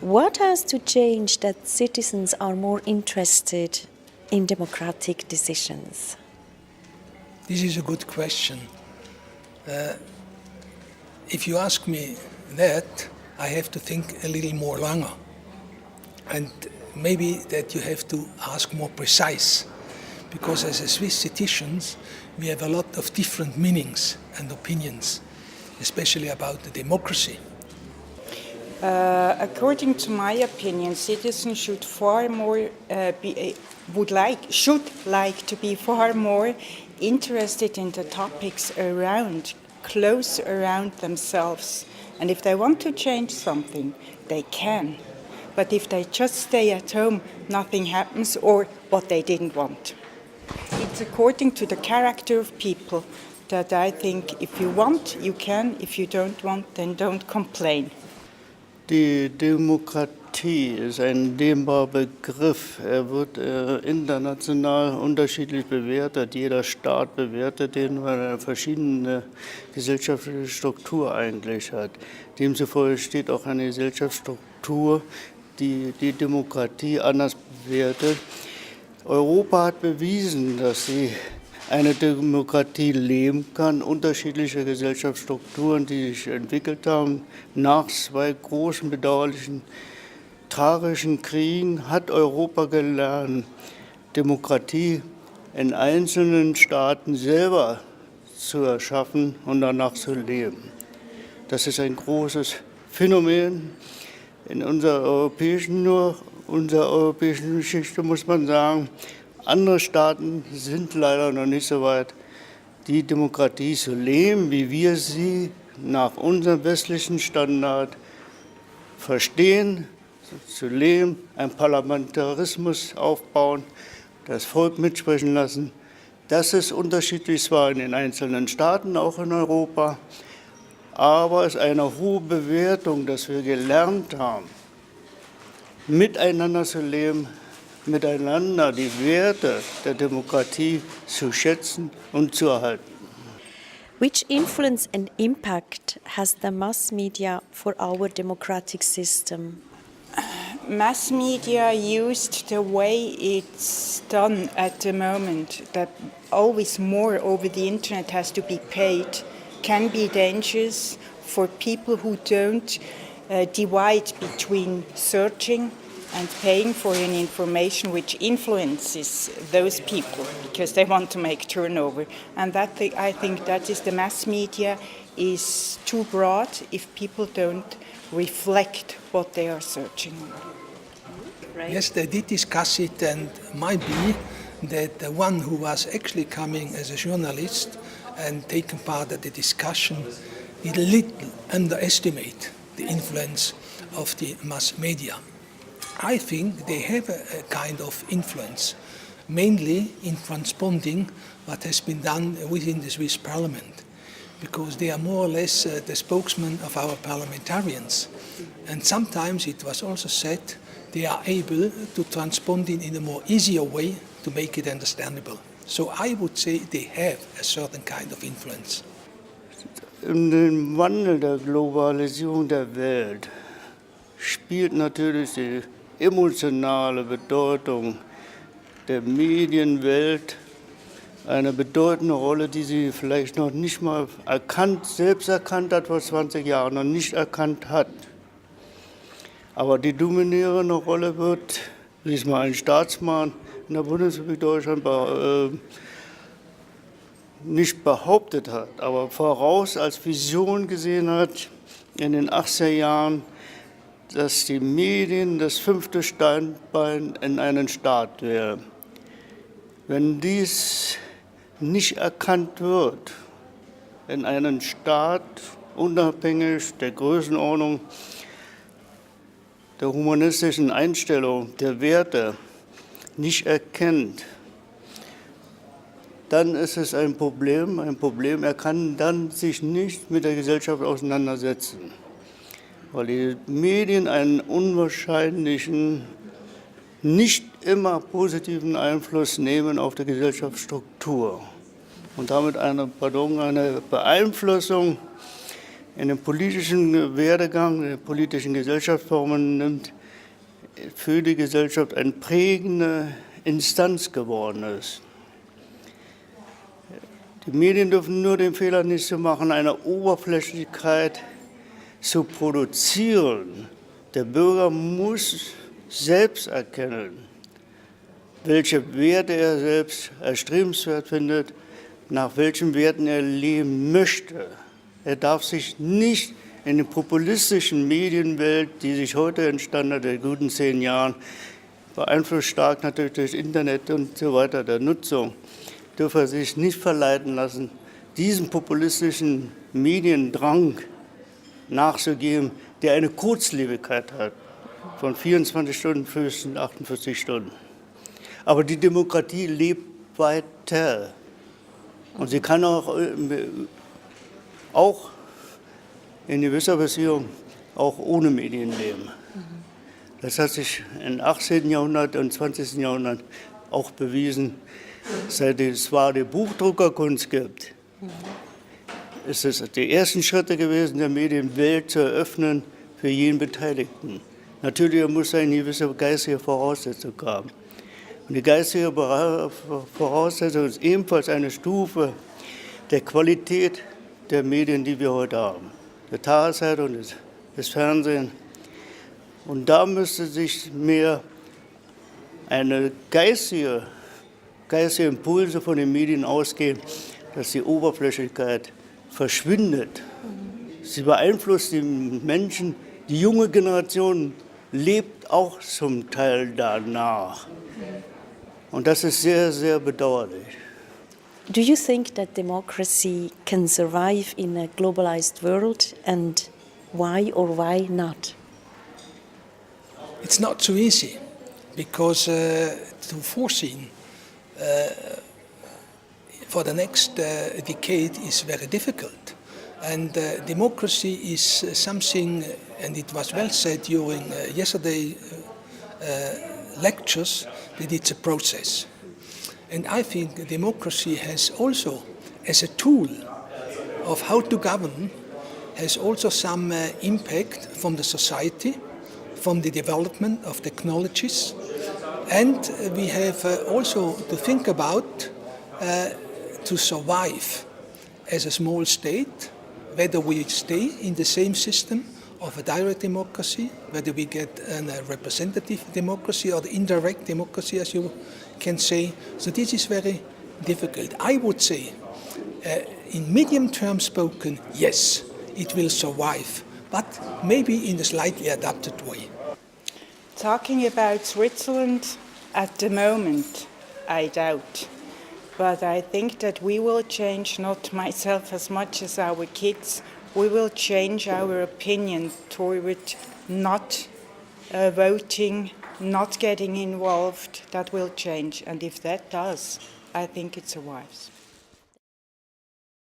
What has to change that citizens are more interested in democratic decisions? This is a good question. If you ask me that, I have to think a little more longer. And maybe that you have to ask more precise. Because as a Swiss citizens, we have a lot of different meanings and opinions, especially about the democracy. According to my opinion, citizens should far more should like to be far more interested in the topics close around themselves. And if they want to change something, they can. But if they just stay at home, nothing happens, or what they didn't want. It's according to the character of people that I think if you want, you can. If you don't want, then don't complain. Die Demokratie ist ein dehnbarer Begriff. Er wird international unterschiedlich bewertet. Jeder Staat bewertet den, weil er verschiedene gesellschaftliche Struktur eigentlich hat. Demzufolge steht auch eine Gesellschaftsstruktur, die die Demokratie anders bewertet. Europa hat bewiesen, dass sie eine Demokratie leben kann, unterschiedliche Gesellschaftsstrukturen, die sich entwickelt haben. Nach 2 großen, bedauerlichen, tragischen Kriegen hat Europa gelernt, Demokratie in einzelnen Staaten selber zu erschaffen und danach zu leben. Das ist ein großes Phänomen in unserer europäischen Geschichte, muss man sagen. Andere Staaten sind leider noch nicht so weit, die Demokratie zu leben, wie wir sie nach unserem westlichen Standard verstehen, zu leben, einen Parlamentarismus aufbauen, das Volk mitsprechen lassen. Das ist unterschiedlich zwar in den einzelnen Staaten, auch in Europa, aber es ist eine hohe Bewertung, dass wir gelernt haben, miteinander zu leben, miteinander die Werte der Demokratie zu schätzen und zu erhalten. Which influence and impact has the mass media for our democratic system? Mass media used the way it's done at the moment, that always more over the internet has to be paid, can be dangerous for people who don't divide between searching and paying for an information which influences those people because they want to make turnover. And I think that is the mass media is too broad if people don't reflect what they are searching on. Right? Yes, they did discuss it, and might be that the one who was actually coming as a journalist and taking part at the discussion did a little underestimate the influence of the mass media. I think they have a kind of influence, mainly in transponding what has been done within the Swiss Parliament, because they are more or less the spokesman of our parliamentarians. And sometimes it was also said they are able to transpond it in a more easier way to make it understandable. So I would say they have a certain kind of influence. In dem Wandel der Globalisierung der Welt spielt natürlich die emotionale Bedeutung der Medienwelt eine bedeutende Rolle, die sie vielleicht noch nicht mal selbst erkannt hat, vor 20 Jahren noch nicht erkannt hat. Aber die dominierende Rolle wird, wie es mal ein Staatsmann in der Bundesrepublik Deutschland nicht behauptet hat, aber voraus als Vision gesehen hat in den 80er Jahren, dass die Medien das 5. Standbein in einem Staat wären. Wenn dies nicht erkannt wird, in einem Staat, unabhängig der Größenordnung, der humanistischen Einstellung, der Werte, nicht erkennt, dann ist es ein Problem. Er kann dann sich nicht mit der Gesellschaft auseinandersetzen, weil die Medien einen unwahrscheinlichen, nicht immer positiven Einfluss nehmen auf die Gesellschaftsstruktur und damit eine Beeinflussung in dem politischen Werdegang, in den politischen Gesellschaftsformen nimmt, für die Gesellschaft eine prägende Instanz geworden ist. Die Medien dürfen nur den Fehler nicht zu machen, eine Oberflächlichkeit zu produzieren. Der Bürger muss selbst erkennen, welche Werte er selbst erstrebenswert findet, nach welchen Werten er leben möchte. Er darf sich nicht in der populistischen Medienwelt, die sich heute entstanden hat, in guten 10 Jahren, beeinflusst stark natürlich durch Internet und so weiter, der Nutzung, dürfe er sich nicht verleiten lassen, diesem populistischen Mediendrang nachzugeben, der eine Kurzlebigkeit hat, von 24 Stunden bis 48 Stunden. Aber die Demokratie lebt weiter. Und sie kann auch in gewisser Beziehung auch ohne Medien leben. Das hat sich im 18. Jahrhundert und 20. Jahrhundert auch bewiesen. Seit es zwar die Buchdruckerkunst gibt, ist es die ersten Schritte gewesen, der Medienwelt zu eröffnen für jeden Beteiligten. Natürlich muss er eine gewisse geistige Voraussetzung haben. Und die geistige Voraussetzung ist ebenfalls eine Stufe der Qualität der Medien, die wir heute haben. Der Tageszeitung, des Fernsehens. Und da müsste sich mehr eine geistige Impulse von den Medien ausgehen, dass die Oberflächlichkeit verschwindet. Sie beeinflusst die Menschen, die junge Generation lebt auch zum Teil danach. Und das ist sehr, sehr bedauerlich. Do you think that democracy can survive in a globalized world, and why or why not? It's not so easy because to foresee for the next decade is very difficult. And democracy is something, and it was well said during yesterday's lectures, that it's a process. And I think democracy has also, as a tool of how to govern, has also some impact from the society, from the development of technologies. And we have also to think about to survive as a small state, whether we stay in the same system of a direct democracy, whether we get a representative democracy or the indirect democracy, as you can say. So this is very difficult. I would say, in medium terms spoken, yes, it will survive, but maybe in a slightly adapted way. Talking about Switzerland at the moment, I doubt. But I think that we will change, not myself as much as our kids, we will change our opinion toward not voting, not getting involved. That will change. And if that does, I think it survives.